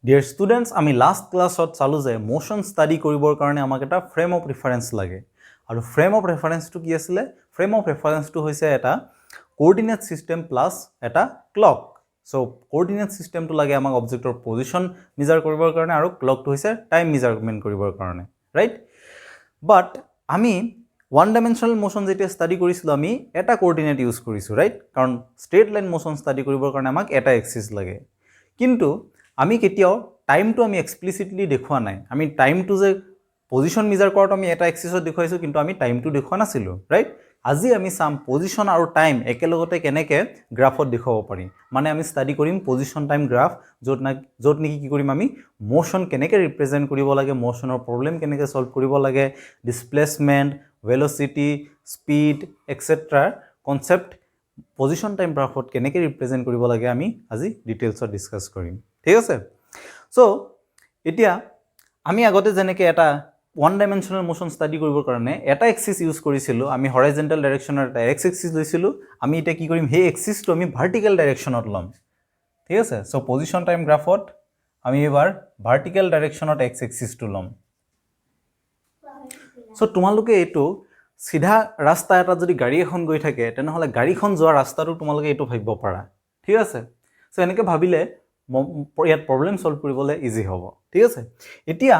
dear students আমি last ক্লাছত চালোঁ যে মোশ্যন ষ্টাডি কৰিবৰ কাৰণে আমাক এটা ফ্ৰেম অফ ৰেফাৰেঞ্চ লাগে আৰু ফ্ৰেম অফ ৰেফাৰেঞ্চটো কি আছিলে ফ্ৰেম অফ ৰেফাৰেঞ্চটো হৈছে এটা কোঅৰ্ডিনেট ছিষ্টেম প্লাছ এটা ক্লক সো কোঅৰ্ডিনেট ছিষ্টেমটো লাগে আমাক অবজেক্টৰ পজিশ্যন মেজাৰ কৰিবৰ কাৰণে আৰু ক্লকটো হৈছে টাইম মেজাৰমেণ্ট কৰিবৰ কাৰণে ৰাইট বাট আমি ওৱান ডাইমেনশ্যনেল মোশ্যন যেতিয়া ষ্টাডি কৰিছিলোঁ আমি এটা কোঅৰ্ডিনেট ইউজ কৰিছোঁ ৰাইট কাৰণ ষ্ট্ৰেইট লাইন মোশ্যন ষ্টাডি কৰিবৰ কাৰণে আমাক এটা এক্সিছ লাগে কিন্তু আমি কেতিয়াও টাইমটো আমি এক্সপ্লিসিটলি দেখুৱা নাই আমি টাইমটো যে পজিশন মেজাৰ কৰাটো আমি এটা এক্সিছত দেখুৱাইছো কিন্তু আমি টাইমটো দেখুৱা নাছিলো ৰাইট আজি আমি সাম পজিশন আৰু টাইম একেলগতে কেনেকে গ্ৰাফত দেখুৱাব পাৰি মানে আমি ষ্টাডি কৰিম পজিশন টাইম গ্ৰাফ য'ত নেকি কি কৰিম আমি মোশন কেনেকে ৰিপ্ৰেজেন্ট কৰিব লাগে মোশনৰ প্ৰবলেম কেনেকে সলভ কৰিব লাগে displacement velocity speed etcetera concept position time গ্ৰাফত কেনেকে ৰিপ্ৰেজেন্ট কৰিব লাগে আমি আজি ডিটেইলছত ডিসকাস কৰিম ঠিক আছে সো এতিয়া আমি আগতে যেনেকে এটা ওয়ান ডাইমেনশনাল মোশন ষ্টাডি কৰিবৰ কাৰণে এটা এক্সিস ইউজ কৰিছিলো আমি হৰাইজন্টাল ডাইৰেকচনৰ এটা এক্স এক্সিস লৈছিলো আমি এটা কি কৰিম হে এক্সিসটো আমি ভাৰ্টিকেল ডাইৰেকচনত লম ঠিক আছে সো পজিশন টাইম গ্ৰাফত আমি এবাৰ ভাৰ্টিকেল ডাইৰেকচনত এক্স এক্সিসটো লম সো তোমালোকে এটো সিধা ৰাস্তা এটা যদি গাড়ী এখন গৈ থাকে তেনেহলে গাড়ীখন যোৱা ৰাস্তাটো তোমালোকে এটো ভাবিব পাৰা ঠিক আছে সো এনেকে ভাবিলে ইয়াত প্ৰবলেম সলভ কৰিবলৈ ইজি হ'ব ঠিক আছে এতিয়া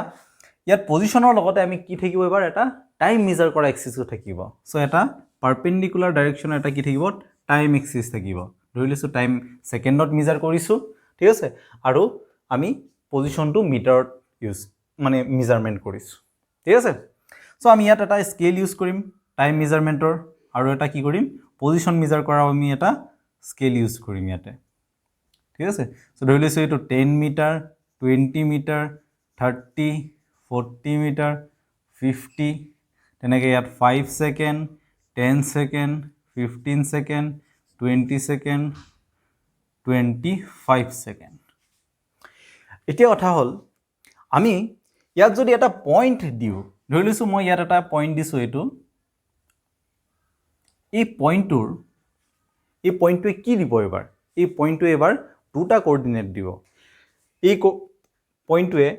ইয়াত পজিশনৰ লগতে আমি কি থাকিব এবাৰ এটা টাইম মেজাৰ কৰা এক্সিসও থাকিব সো এটা পাৰপেন্ডিকুলাৰ ডাইৰেকচন এটা কি থাকিব টাইম এক্সিস থাকিব ধৰিলেছো টাইম সেকেন্ডত মেজাৰ কৰিছো ঠিক আছে আৰু আমি পজিশনটো মিটাৰত ইউজ মানে মেজাৰমেন্ট কৰিছো ঠিক আছে সো আমি ইয়াত এটা স্কেল ইউজ কৰিম টাইম মেজাৰমেন্টৰ আৰু এটা কি কৰিম পজিশন মেজাৰ কৰা আমি এটা স্কেল ইউজ কৰিম ইয়াতে ঠিক আছে সো ধৰি লৈছো এটো 10 মিটাৰ 20 মিটাৰ 30 40 মিটাৰ 50 তেনেকে ইয়াত 5 second 10 second 15 second 20 second 25 second এতিয়া কথা হল আমি ইয়াত যদি এটা পয়েন্ট দিও ধৰি লৈছো মই ইয়াত এটা পয়েন্ট দিছো এটো এই পয়েন্টটোৱে কি দিব এবাৰ এই পয়েন্টটোৱে এবাৰ দুটা কোঅৰ্ডিনেট দিব এই পয়েন্টটোৱে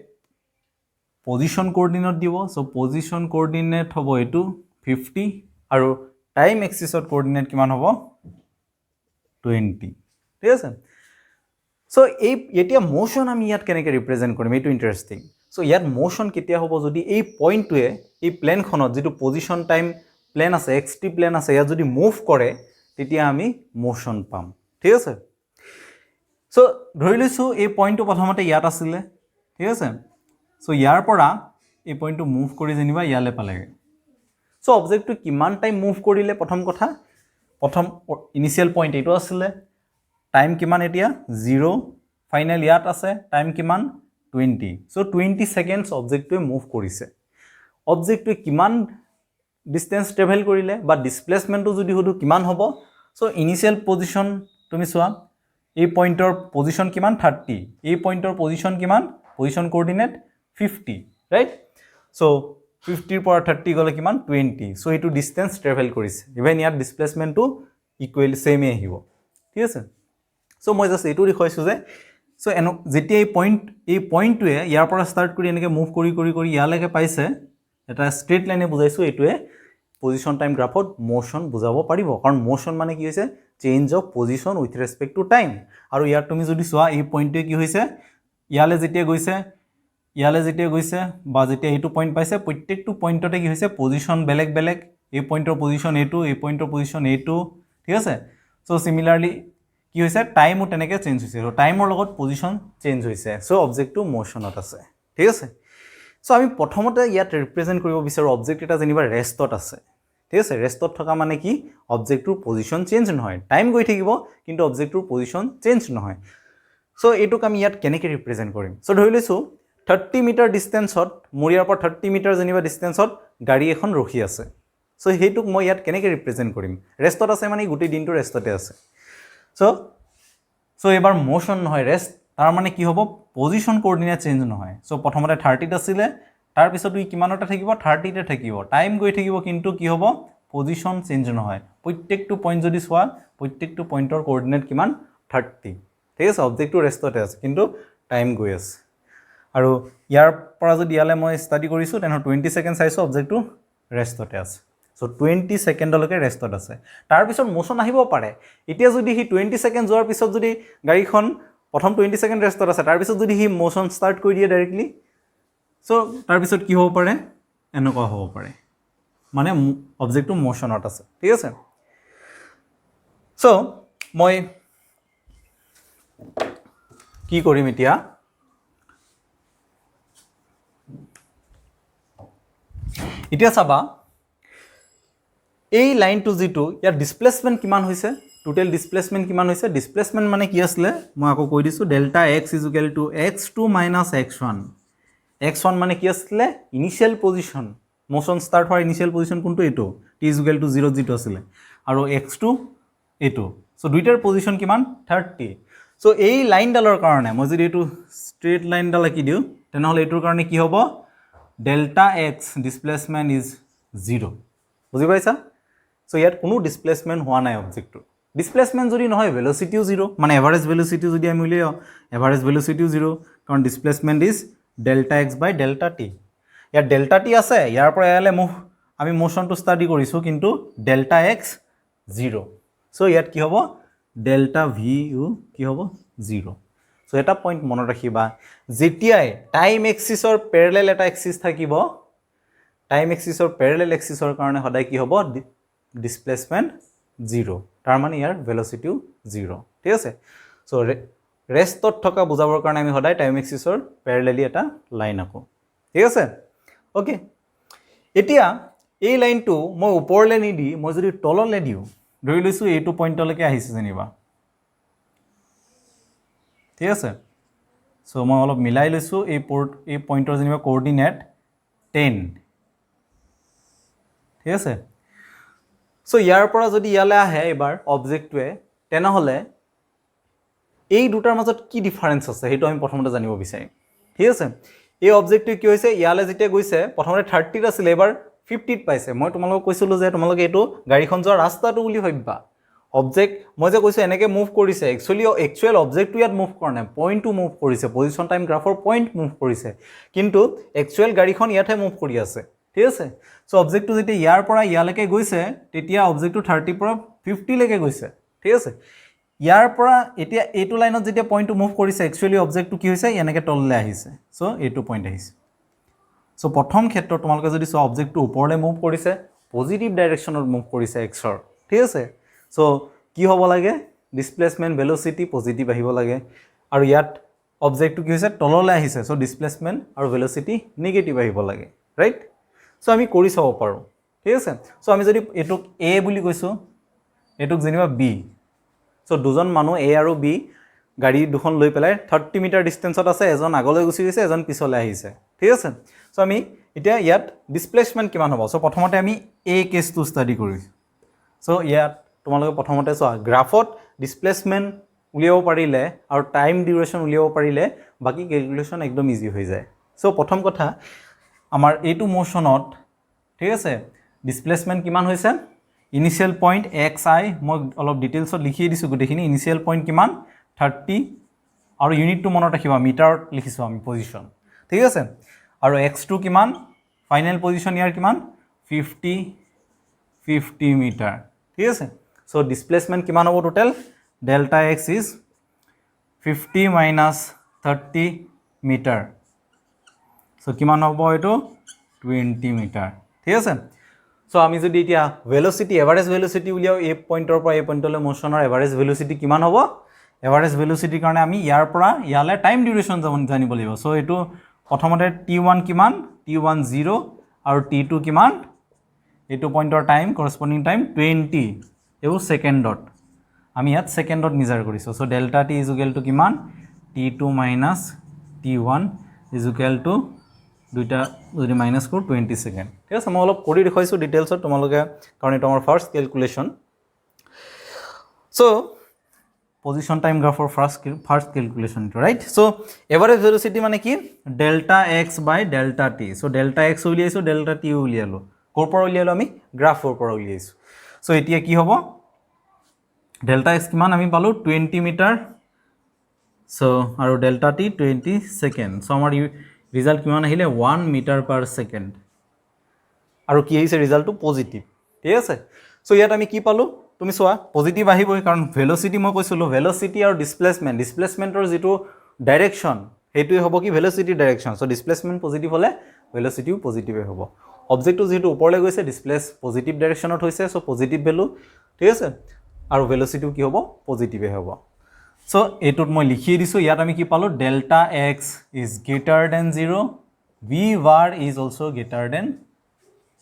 পজিশন কোঅৰ্ডিনেট দিব সো পজিশন কোঅৰ্ডিনেট হ'ব এটো 50 আৰু টাইম এক্সিসত কোঅৰ্ডিনেট কিমান হ'ব 20 ঠিক আছে সো এই এতিয়া মোশন আমি ইয়াত কেনেকে ৰিপ্ৰেজেন্ট কৰিম এটো ইন্টাৰেষ্টিং সো ইয়াত মোশন কেতিয়া হ'ব যদি এই পয়েন্টটোৱে এই প্লেনখনত যেটো পজিশন টাইম প্লেন আছে এক্সটি প্লেন আছে ইয়াত যদি মুভ কৰে তেতিয়া আমি মোশন পাম ঠিক আছে সো ধৰি লৈছো এই পয়েন্টটো প্ৰথমতে ইয়াত আছিল ঠিক আছে সো ইয়াৰ পৰা এই পয়েন্টটো মুভ কৰি জনিবা ইয়ালে পালেগে সো অবজেক্টটো কিমান টাইম মুভ কৰিলে প্ৰথম কথা প্ৰথম ইনিশিয়াল পয়েন্ট এটো আছিল টাইম কিমান এতিয়া 0 ফাইনাল ইয়াত আছে টাইম কিমান 20 সো 20 সেকেন্ডস অবজেক্টটোৱে মুভ কৰিছে অবজেক্টটোৱে কিমান ডিসটেন্স ট্ৰেভেল কৰিলে বা ডিসপ্লেসমেন্টটো যদি হদু কিমান হ'ব সো ইনিশিয়াল পজিশন তুমি চোৱা এই পয়েন্টৰ পজিশন কিমান 30 এই পয়েন্টৰ পজিশন কিমান পজিশন কোঅৰ্ডিনেট 50 ৰাইট সো 50 ৰ পৰা 30 গলে কিমান 20 সো এটো ডিসটেন্স ট্ৰেভেল কৰিছে ইভেন ইয়াত ডিসপ্লেসমেন্টটো ইকুৱেল সেমে আহিব ঠিক আছে সো মই জাস্ট এটো দেখুৱাইছো যে সো যেতিয়া এই পয়েন্টটোৱে ইয়াৰ পৰা ষ্টাৰ্ট কৰি এনেকে মুভ কৰি ইয়ালৈকে পাইছে এটা ষ্ট্ৰেইট লাইনে বুজাইছো এটোৱে পজিশন টাইম গ্ৰাফত মোশন বুজাব পাৰিব কাৰণ মোশন মানে কি হৈছে change of position with respect to time আৰু ইয়াত তুমি যদি চোৱা এই পয়েন্টটোৱে কি হৈছে ইয়ালে যেতিয়া গৈছে বা যেতিয়া এটো পয়েন্ট পাইছে প্ৰত্যেকটো পয়েন্টতে কি হৈছে পজিশন বেলেগ বেলেগ এই পয়েন্টৰ পজিশন এটো এই পয়েন্টৰ পজিশন এটো ঠিক আছে সো সিমিলাৰলি কি হৈছে টাইমও তেনেকে চেঞ্জ হৈছে আৰু টাইমৰ লগত পজিশন চেঞ্জ হৈছে সো অবজেক্টটো মোশনত আছে ঠিক আছে সো আমি প্ৰথমতে ইয়াত ৰিপ্ৰেজেন্ট কৰিব বিচাৰো অবজেক্ট এটা যেনিবা ৰেষ্টত আছে ঠিক আছে ৰেষ্টত থকা মানে কি অবজেক্টৰ পজিশন চেঞ্জ নহয় টাইম গৈ থাকিব কিন্তু অবজেক্টৰ পজিশন চেঞ্জ নহয় সো এটোক আমি ইয়াত কেনেকে ৰিপ্ৰেজেন্ট কৰিম সো ধৰি লৈছো 30 মিটাৰ ডিসটেন্সত মৰিয়াৰ পৰা 30 মিটাৰ যেনিবা ডিসটেন্সত গাড়ী এখন ৰখি আছে সো হেতুক মই ইয়াত কেনেকে ৰিপ্ৰেজেন্ট কৰিম ৰেষ্টত আছে মানে গোটেই দিনটো ৰেষ্টতে আছে সো এবাৰ মোশন নহয় ৰেষ্ট তাৰ মানে কি হ'ব পজিশন কোঅৰ্ডিনেট চেঞ্জ নহয় সো প্ৰথমতে 30 ত আছিল তাৰ পিছত ই কিমানটা থাকিব 30 তে থাকিব টাইম গৈ থাকিব কিন্তু কি হ'ব পজিশন চেঞ্জ নহয় প্ৰত্যেকটো পয়েন্ট যদি চোৱা প্ৰত্যেকটো পয়েন্টৰ কোঅৰ্ডিনেট কিমান 30 ঠিক আছে অবজেক্টটো ৰেষ্টতে আছে কিন্তু টাইম গৈ আছে আৰু ইয়াৰ পৰা যদি ইয়ালে মই ষ্টাডি কৰিছোঁ তেনেহ'লে 20 ছেকেণ্ড চাইছোঁ অবজেক্টটো ৰেষ্টতে আছে সো 20 ছেকেণ্ডলৈকে ৰেষ্টত আছে তাৰপিছত মোশ্যন আহিব পাৰে এতিয়া যদি সি 20 ছেকেণ্ড যোৱাৰ পিছত যদি গাড়ীখন প্ৰথম 20 ছেকেণ্ড ৰেষ্টত আছে তাৰপিছত যদি সি মোশ্যন ষ্টাৰ্ট কৰি দিয়ে ডাইৰেক্টলি সো তাৰপিছত কি হ'ব পাৰে এনেকুৱা হ'ব পাৰে মানে অবজেক্টটো মোশ্যনত আছে ঠিক আছে সো মই কি কৰিম এতিয়া এতিয়া চাবা এই লাইনটো যেটো ইয়াৰ ডিসপ্লেসমেন্ট কিমান হৈছে টোটাল ডিসপ্লেসমেন্ট কিমান হৈছে ডিসপ্লেসমেন্ট মানে কি আছিল মই আকৌ কৈ দিছো delta x = x2 - x1 x1 মানে কি আছিল ইনিশিয়াল পজিশন মোশন স্টার্ট হোৱাৰ ইনিশিয়াল পজিশন কোনটো এটো t = 0 যেটো আছিল আৰু x2 এটো সো দুইটাৰ পজিশন কিমান 30 সো এই লাইনডালৰ কাৰণে মই যদি এটো স্ট্ৰেট লাইনডাল আকি দিও তেনেহলে এটোৰ কাৰণে কি হ'ব delta x displacement is 0 বুজি পাইছা সো ইয়াত কোনো ডিসপ্লেসমেন্ট হোৱা নাই অবজেক্টটো ডিসপ্লেসমেন্ট যদি নহয় ভেলোসিটিও 0 মানে এভাৰেজ ভেলোসিটি যদি আমি উলিয়াও এভাৰেজ ভেলোসিটিও 0 কাৰণ displacement is delta x by delta t ইয়াত delta t আছে ইয়াৰ পৰা ইয়ালে আমি মোশনটো ষ্টাডি কৰিছো কিন্তু delta x 0 সো ইয়াত কি হ'ব delta v কি হ'ব 0 সো এটা পইণ্ট মনত ৰাখিবা যেতিয়াই টাইম এক্সিসৰ প্যাৰেলাল এটা এক্সিস থাকিব টাইম এক্সিসৰ প্যাৰেলাল এক্সিসৰ কাৰণে সদায় কি হ'ব ডিসপ্লেসমেন্ট 0 তাৰ মানে ইয়াৰ ভেলোসিটিও 0 ঠিক আছে সো ৰেষ্টত থকা বুজাবৰ কাৰণে আমি সদায় টাইম এক্সিসৰ প্যাৰেলালি এটা লাইন আঁকো ঠিক আছে ওকে এতিয়া এই লাইনটো মই ওপৰলে নিদি মই যদি তললে দিও ধৰি লৈছো এইটো পইণ্টলৈকে আহিছে যেনিবা ঠিক আছে সো মই অলপ মিলাই লৈছো এই পইণ্টৰ যেনিবা কোঅৰ্ডিনেট 10 ঠিক আছে সো ইয়াৰ পৰা যদি ইয়ালে আহে এবাৰ অবজেক্টটোৱে তেনেহলে এই দুটাৰ মাজত কি ডিফাৰেন্স আছে হেটো আমি প্ৰথমতে জানিব বিচাৰিম ঠিক আছে এই অবজেক্টটো কি হৈছে ইয়ালে যেতিয়া গৈছে প্ৰথমতে 30 আছিল এবাৰ 50 ত পাইছে মই তোমালোকক কৈছিলো যে তোমালোকে এটো গাড়ীখন যোৱা ৰাস্তাটো বুলি ভাবিবা অবজেক্ট মই যে কৈছো এনেকে মুভ কৰিছে একচুয়াল অবজেক্টটো ইয়াত মুভ কৰা নাই পইণ্টটো মুভ কৰিছে পজিশন টাইম গ্ৰাফৰ পইণ্ট মুভ কৰিছে কিন্তু একচুয়াল গাড়ীখন ইয়াতে মুভ কৰি আছে ঠিক আছে সো অবজেক্টটো যেতিয়া ইয়াৰ পৰা ইয়ালৈকে গৈছে তেতিয়া অবজেক্টটো 30 পৰা 50 লৈকে গৈছে ঠিক আছে ইয়াৰ পৰা এতিয়া এইটো লাইনত যেতিয়া পইণ্টটো মুভ কৰিছে একচুয়ালি অবজেক্টটো কি হৈছে এনেকে তললে আহিছে সো এইটো পইণ্ট আহিছে সো প্ৰথম ক্ষেত্ৰত তোমালোকে যদি সো অবজেক্টটো ওপৰলে মুভ কৰিছে পজিটিভ ডাইৰেকশনত মুভ কৰিছে x ৰ ঠিক আছে সো কি হ'ব লাগে ডিসপ্লেসমেন্ট ভেলোসিটি পজিটিভ আহিব লাগে আৰু ইয়াত অবজেক্টটো কি হৈছে তললে আহিছে সো ডিসপ্লেসমেন্ট আৰু ভেলোসিটি নেগেটিভ আহিব লাগে ৰাইট সো আমি কৰি চাব পাৰো ঠিক আছে সো আমি যদি এটুক a বুলি কৈছো এটুক যেনিবা b সো দুজন মানুহ a আৰু b গাড়ী দুখন লৈ পেলাই 30 মিটাৰ ডিসটেন্সত আছে এজন আগলৈ গুচি গৈছে এজন পিছলৈ আহিছে ঠিক আছে সো আমি এতিয়া ইয়াত ডিসপ্লেসমেন্ট কিমান হ'ব সো প্ৰথমতে আমি a কেছটো ষ্টাডি কৰিছো সো ইয়াত তোমালোকে প্ৰথমতে চোৱা গ্ৰাফত ডিসপ্লেসমেন্ট উলিয়াব পাৰিলে আৰু টাইম ডিউৰেচন উলিয়াব পাৰিলে বাকি ক্যালকুলেশন একদম ইজি হৈ যায় সো প্ৰথম কথা আমাৰ এইটো মোশনত ঠিক আছে ডিসপ্লেসমেন্ট কিমান হৈছে ইনিশিয়াল পইণ্ট xi মই অলপ ডিটেইলছত লিখি দিছো গুটেখিনি ইনিশিয়াল পইণ্ট কিমান 30 আৰু ইউনিটটো মনত ৰাখিবা মিটাৰত লিখিছো আমি পজিশন ঠিক আছে আৰু x2 কিমান ফাইনাল পজিশন ইয়াৰ কিমান 50 মিটাৰ ঠিক আছে সো ডিসপ্লেসমেন্ট কিমান হ'ব total delta x is 50 - 30 metre so কিমান হ'ব এটো 20 মিটাৰ ঠিক আছে সো আমি যদি এতিয়া ভেলোসিটি এভাৰেজ ভেলোসিটি উলিয়াও এই পইণ্টৰ পৰা এই পইণ্টলৈ মোশনৰ এভাৰেজ ভেলোসিটি কিমান হ'ব এভাৰেজ ভেলোসিটিৰ কাৰণে আমি ইয়াৰ পৰা ইয়ালে টাইম ডিউৰেচন জানিব লাগিব সো এটো প্ৰথমতে t1 কিমান t1 0 আৰু t2 কিমান এটো পইণ্টৰ টাইম কৰসপন্ডিং টাইম 20 এও সেকেন্ডত আমি ইয়াত সেকেন্ডত মেজাৰ কৰিছো সো ডেল্টা t = কিমান t2 - t1 = দুইটা যদি মাইনাস কৰো 20 সেকেন্ড ঠিক আছে মই অলপ কৰি দেখাইছো ডিটেইলছত তোমালোকে কাৰণ এটা আমাৰ first calculation so position time গ্ৰাফৰ first calculation right so average velocity মানে কি delta x by delta t so delta x উলিয়াইছো ডেল্টা t উলিয়ালো কোৰ পৰা উলিয়ালো আমি গ্ৰাফৰ পৰা উলিয়াইছো সো এতিয়া কি হ'ব ডেল্টা x কিমান আমি পালো 20 মিটাৰ সো আৰু ডেল্টা টি 20 সেকেন্ড সো আমাৰ ৰিজাল্ট কিমান আহিলে 1 মিটাৰ পাৰ সেকেন্ড আৰু কি আহিছে ৰিজাল্টটো পজিটিভ ঠিক আছে সো ইয়াত আমি কি পালো তুমি চোৱা পজিটিভ আহিবই কাৰণ ভেলোচিটি মই কৈছিলো ভেলোচিটি আৰু ডিসপ্লেসমেন্টৰ যেটো ডাইৰেকশন হেতুই হ'ব কি velocity direction so displacement positive হলে ভেলোচিটিও পজিটিভে হ'ব অবজেক্টটো যেটো ওপৰলৈ গৈছে ডিসপ্লেস পজিটিভ ডাইৰেকশনত হৈছে সো পজিটিভ ভ্যালু ঠিক আছে আৰু ভেলোচিটিও কি হ'ব পজিটিভে হ'ব সো এটুত মই লিখি দিছো ইয়াত আমি কি পালো delta x is greater than 0 v var is also greater than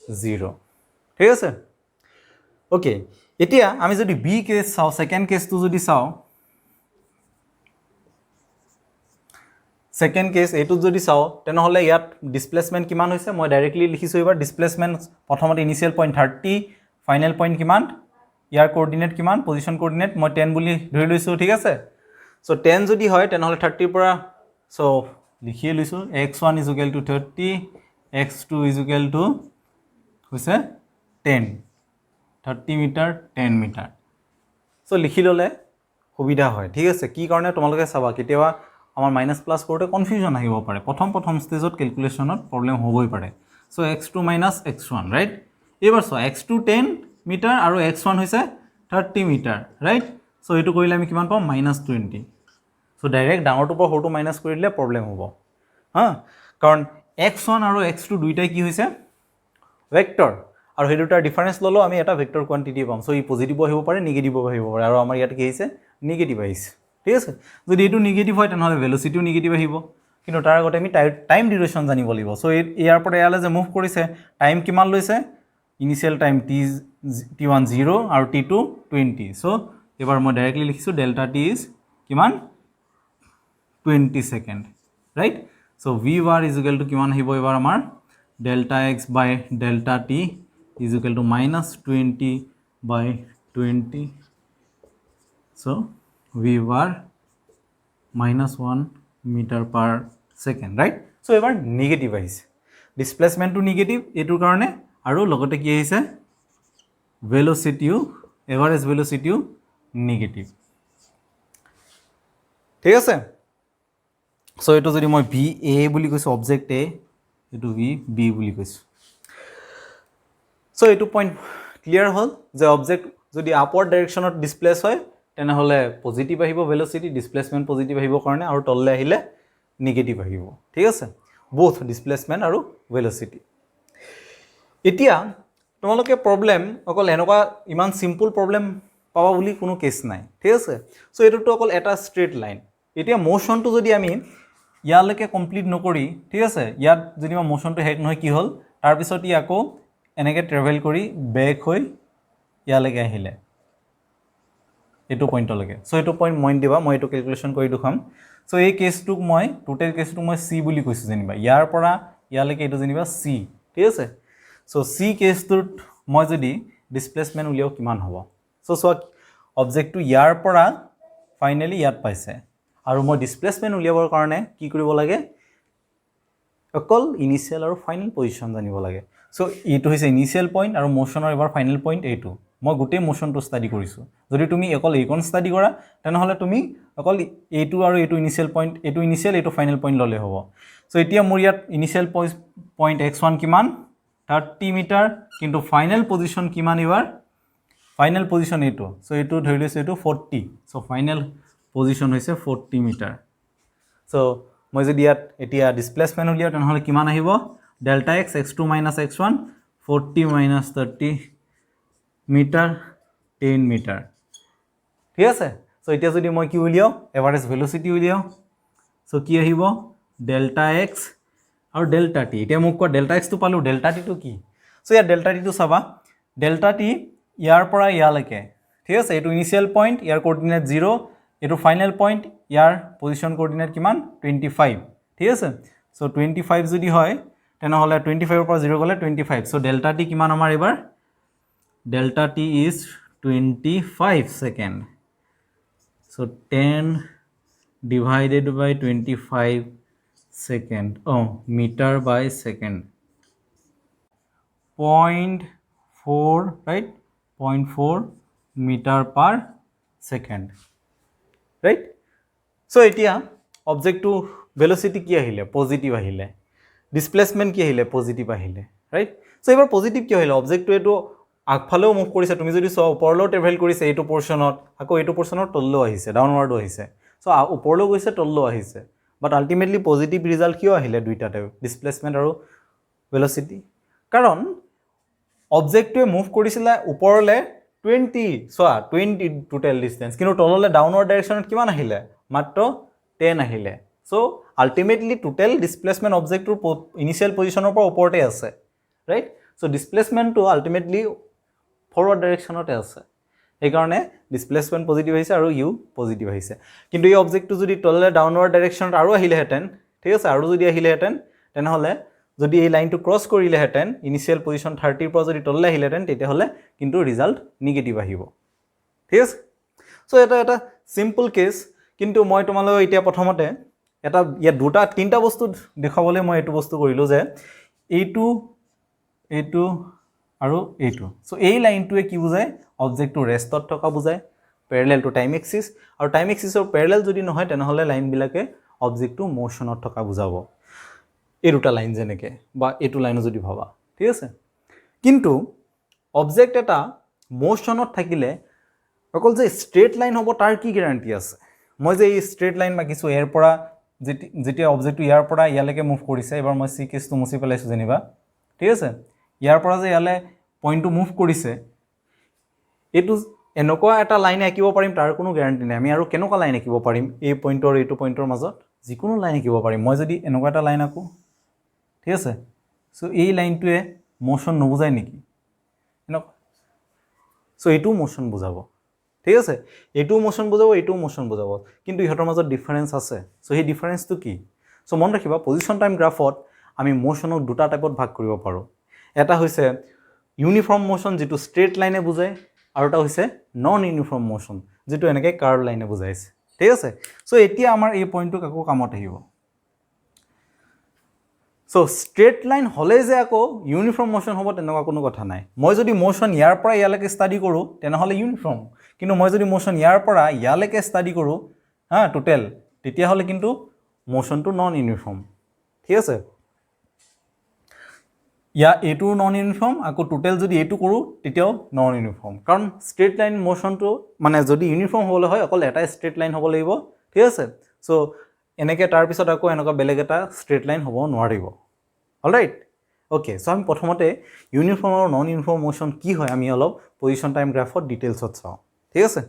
0 ঠিক আছে ওকে এতিয়া আমি যদি বি কেস চাও সেকেন্ড কেসটো যদি চাও সেকেন্ড কেস এটুত যদি চাও তেনহলে ইয়াত ডিসপ্লেসমেন্ট কিমান হৈছে মই ডাইৰেক্টলি লিখিছো এবাৰ ডিসপ্লেসমেন্ট প্ৰথমতে ইনিশিয়াল পইণ্ট 30 ফাইনাল পইণ্ট কিমান ইয়াৰ কোঅৰ্ডিনেট কিমান পজিশন কোঅৰ্ডিনেট মই 10 বুলি ধৰি লৈছো ঠিক আছে সো 10 যদি হয় তেনহলে 30 ৰ পৰা সো লিখি লৈছো x1 = 30 x2 = হৈছে 10 30 মিটাৰ 10 মিটাৰ সো লিখি ললে সুবিধা হয় ঠিক আছে কি কাৰণে তোমালোকে চাবা কেতিয়াবা আমাৰ মাইনাস প্লাস কৰোতে কনফিউজন আহিব পাৰে প্ৰথম ষ্টেজত ক্যালকুলেশনত প্ৰবলেম হ'বই পাৰে সো x2 - x1 ৰাইট এবাৰ সো x2 10 মিটাৰ আৰু x1 হৈছে 30 মিটাৰ ৰাইট সো এটো কৰিলে আমি কিমান পাম -20 সো ডাইৰেক্ট ডাঙৰটো পৰা সৰুটো মাইনাস কৰি দিলে প্ৰবলেম হ'ব হা কাৰণ x1 আৰু x2 দুইটাই কি হৈছে ভেক্টৰ আৰু সেই দুটাৰ ডিফাৰেন্স ললো আমি এটা ভেক্টৰ কোয়ান্টিটি পাম সো ই পজিটিভ আহিব পাৰে নেগেটিভ আহিব পাৰে আৰু আমাৰ ইয়াত কি হৈছে নেগেটিভ আহিছে ঠিক আছে যদি এটো নেগেটিভ হয় তেনহলে ভেলোচিটিও নেগেটিভ আহিব কিন্তু তাৰ আগতে আমি টাইম ডিউৰেশন জানিব লাগিব সো ইয়াৰ পৰা ইয়ালে যে মুভ কৰিছে টাইম কিমান লৈছে ইনিশিয়াল টাইম t1 0 আৰু t2 20 সো এবাৰ মই ডাইৰেক্টলি লিখিছো ডেল্টা t is কিমান 20 second right so v var = কিমান আহিব এবাৰ আমাৰ delta x by delta t is equal to -20 by 20 so v var -1 meter per second right so এবাৰ নেগেটিভ আহিছে ডিসপ্লেসমেন্ট টু নেগেটিভ এটোৰ কাৰণে আৰু লগতে কি আহিছে ভেলোচিটিও এভাৰেজ ভেলোচিটিও নেগেটিভ ঠিক আছে সো এটো যদি মই ভি এ বুলি কৈছো অবজেক্ট এ এটো ভি বি বুলি কৈছো সো এটো পইণ্ট ক্লিয়াৰ হল যে অবজেক্ট যদি আপওয়াৰ্ড ডাইৰেকশনত ডিসপ্লেস হয় তেনহলে পজিটিভ আহিব ভেলোচিটি ডিসপ্লেসমেন্ট পজিটিভ আহিব কাৰণে আৰু তললে আহিলে নেগেটিভ আহিব ঠিক আছে both ডিসপ্লেসমেন্ট আৰু ভেলোচিটি এতিয়া তোমালোকে প্ৰবলেম অকল এনেকুৱা ইমান সিম্পল প্ৰবলেম পাবা বুলি কোনো কেস নাই ঠিক আছে সো এটোটো অকল এটা স্ট্ৰেট লাইন এতিয়া মোশনটো যদি আমি ইয়ালৈকে কমপ্লিট নকৰি ঠিক আছে ইয়াত যদি মোশনটো হেক নহয় কি হল তাৰ পিছত ই আকৌ এনেকে ট্ৰেভেল কৰি ব্যাক হৈ ইয়ালৈকে আহিলে এটো পইণ্টলৈকে সো এটো পইণ্ট মই দিবা মই এটো ক্যালকুলেশন কৰি দুখাম সো এই কেসটো মই টোটাল কেসটো মই সি বুলি কৈছো জানিবা ইয়াৰ পৰা ইয়ালৈকে এটো জানিবা সি ঠিক আছে সো সি কেসটোত মই যদি ডিসপ্লেসমেন্ট উলিয়াও কিমান হ'ব সো সো অবজেক্টটো ইয়াৰ পৰা ফাইনালি ইয়াত পাইছে আৰু মই ডিসপ্লেসমেন্ট উলিয়াবৰ কাৰণে কি কৰিব লাগে অকল ইনিশিয়াল আৰু ফাইনাল পজিশন জানিব লাগে সো এটো হৈছে ইনিশিয়াল পইণ্ট আৰু মোশনৰ এবাৰ ফাইনাল পইণ্ট এটো মই গোটেই মোশনটো ষ্টাডি কৰিছো যদি তুমি অকল এইকন ষ্টাডি কৰা তেনহলে তুমি অকল এটো আৰু এটো ইনিশিয়াল পইণ্ট এটো ইনিশিয়াল এটো ফাইনাল পইণ্ট ললে হ'ব সো এতিয়া মোৰ ইয়াত ইনিশিয়াল পইণ্ট x1 কিমান 30 মিটাৰ কিন্তু ফাইনাল পজিশন কিমান এবাৰ ফাইনাল পজিশন এটো সো এটো ধৰি লৈছো এটো 40 সো ফাইনাল পজিশন হৈছে 40 মিটাৰ সো মই যদি ইয়াত এতিয়া ডিসপ্লেসমেন্ট উলিয়াও তেনহলে কিমান আহিব delta x x2 - x1 40 - 30 metre 10 metre ঠিক আছে সো এতিয়া যদি মই কি উলিয়াও এভাৰেজ ভেলোচিটি উলিয়াও সো কি আহিব ডেল্টা x আৰু ডেল্টা t এতিয়া মোক কোৱা ডেল্টা x টো পালো ডেল্টা t টো কি সো ইয়াৰ ডেল্টা t টো চাবা ডেল্টা t ইয়াৰ পৰা ইয়ালৈকে ঠিক আছে এটো ইনিশিয়াল পইণ্ট ইয়াৰ কোঅৰ্ডিনেট 0 এটো ফাইনাল পইণ্ট ইয়াৰ পজিশন কোঅৰ্ডিনেট কিমান 25 ঠিক আছে সো 25 যদি হয় তেনহলে 25 ৰ পৰা 0 গলে 25 সো ডেল্টা t কিমান আমাৰ এবাৰ delta t is 25 second so 10 divided by 25 second meter by second 0.4 right 0.4 meter per second right so এতিয়া অবজেক্টটো ভেলোসিটি কি আহিলে পজিটিভ আহিলে ডিসপ্লেসমেন্ট কি আহিলে পজিটিভ আহিলে রাইট সো এবাৰ পজিটিভ কি আহিলে অবজেক্টটো এটো আগফালেও মুভ কৰিছে তুমি যদি সব ওপৰলৈ ট্ৰেভেল কৰিছে এইটো পোৰশনত আকৌ এইটো পোৰশনত তললৈ আহিছে ডাউনৱাৰ্ডো আহিছে সো ওপৰলৈ গৈছে তললৈ আহিছে বাট আলটিমেটলি পজিটিভ ৰিজাল্ট কিয় আহিলে দুইটাতে ডিসপ্লেসমেন্ট আৰু ভেলোসিটি কাৰণ অবজেক্টটোৱে মুভ কৰিছিলে ওপৰলৈ 20 সোয়া 20 টোটাল ডিসটেন্স কিন্তু তললৈ ডাউনৱাৰ্ড ডাইৰেকশনত কিমান আহিলে মাত্ৰ 10 আহিলে সো আলটিমেটলি টোটাল ডিসপ্লেসমেন্ট অবজেক্টৰ ইনিশিয়াল পজিশনৰ পৰা ওপৰতে আছে ৰাইট সো ডিসপ্লেসমেন্টটো আলটিমেটলি ফৰৱাৰ্ড ডাইৰেকশনতে আছে এই কাৰণে ডিসপ্লেসমেন্ট পজিটিভ হৈছে আৰু ইউ পজিটিভ হৈছে কিন্তু এই অবজেক্টটো যদি তললৈ ডাউনৱাৰ্ড ডাইৰেকশনত আৰু আহিলেহেঁতেন ঠিক আছে আৰু যদি আহিলেহেঁতেন তেনেহলে যদি এই লাইনটো ক্ৰস কৰিলেহেঁতেন ইনিশিয়াল পজিশন 30 ৰ পৰা যদি তললৈ আহিলেহেঁতেন তেতিয়াহলে কিন্তু ৰিজাল্ট নেগেটিভ আহিব ঠিক আছে সো এটা সিম্পল কেস কিন্তু মই তোমালৈ এতিয়া প্ৰথমতে এটা ইয়া দুটা তিনটা বস্তু দেখাবলৈ মই এটো বস্তু কৰিলো যে এইটো আৰু এইটো সো এই লাইনটোৱে কি বুজায় অবজেক্টটো ৰেষ্টত থকা বুজায় প্যাৰালেল টু টাইম এক্সিস আৰু টাইম এক্সিসৰ প্যাৰালেল যদি নহয় তেনেহলে লাইন বিলাকে অবজেক্টটো মোশনত থকা বুজাব এই দুটা লাইন যেনেকে বা এইটো লাইনো যদি ভাবা ঠিক আছে কিন্তু অবজেক্ট এটা মোশনত থাকিলে অকল যে স্ট্ৰেট লাইন হ'ব তাৰ কি গ্যাৰান্টি আছে মই যে এই স্ট্ৰেট লাইন মাকিছো এৰ পৰা যেতিয়া অবজেক্টটো ইয়াৰ পৰা ইয়ালৈকে মুভ কৰিছে এবাৰ মই সি কেছটো মুছি পেলাইছো যেনিবা ঠিক আছে ইয়াৰ পৰা যে ইয়ালে পইণ্টটো মুভ কৰিছে এটো এনেকুৱা এটা লাইন আঁকিব পাৰিম তাৰ কোনো গ্যাৰান্টি নাই আমি আৰু কেনেকুৱা লাইন আঁকিব পাৰিম এই পইণ্টৰ এইটো পইণ্টৰ মাজত যিকোনো লাইন আঁকিব পাৰিম মই যদি এনেকুৱা এটা লাইন আঁকো ঠিক আছে সো এই লাইনটোৱে মোশন নবুজায় নেকি এনেকুৱা সো এইটো মোশন বুজাব ঠিক আছে এইটো মোশন বুজাব এইটো মোশন বুজাব কিন্তু ইহঁতৰ মাজত ডিফাৰেন্স আছে সো এই ডিফাৰেন্সটো কি সো মন ৰাখিবা পজিশন টাইম গ্ৰাফত আমি মোশনক দুটা টাইপত ভাগ কৰিব পাৰো এটা হৈছে ইউনিফৰ্ম মোশন যেটো স্ট্ৰেট লাইনে বুজায় আৰু এটা হৈছে নন ইউনিফৰ্ম মোশন যেটো এনেকৈ কাৰ্ভ লাইনে বুজাইছে ঠিক আছে সো এতিয়া আমাৰ এই পইণ্টটো আকৌ কামত আহিব সো স্ট্ৰেট লাইন হলে যে আকৌ ইউনিফৰ্ম মোশন হ'ব তেনেকুৱা কোনো কথা নাই মই যদি মোশন ইয়াৰ পৰা ইয়ালৈকে ষ্টাডি কৰো তেনেহলে ইউনিফৰ্ম কিন্তু মই যদি মোশন ইয়াৰ পৰা ইয়ালৈকে ষ্টাডি কৰো টোটাল তেতিয়া হলে কিন্তু মোশনটো নন ইউনিফৰ্ম ঠিক আছে ইয়া এটো নন ইউনিফৰ্ম আকৌ টোটাল যদি এটো কৰো তেতিয়াও নন ইউনিফৰ্ম কাৰণ স্ট্ৰেট লাইন মোশনটো মানে যদি ইউনিফৰ্ম হ'লে হয় অকল এটা স্ট্ৰেট লাইন হ'ব লাগিব ঠিক আছে সো এনেকৈ তাৰ পিছত আকৌ এনেকুৱা বেলেগ এটা স্ট্ৰেট লাইন হ'ব নোৱাৰিব অলৰাইট ওকে সো আমি প্ৰথমতে ইউনিফৰ্ম আৰু নন ইউনিফৰ্ম মোশন কি হয় আমি অলপ পজিশন টাইম গ্ৰাফত ডিটেইলছত চাওঁ ঠিক আছে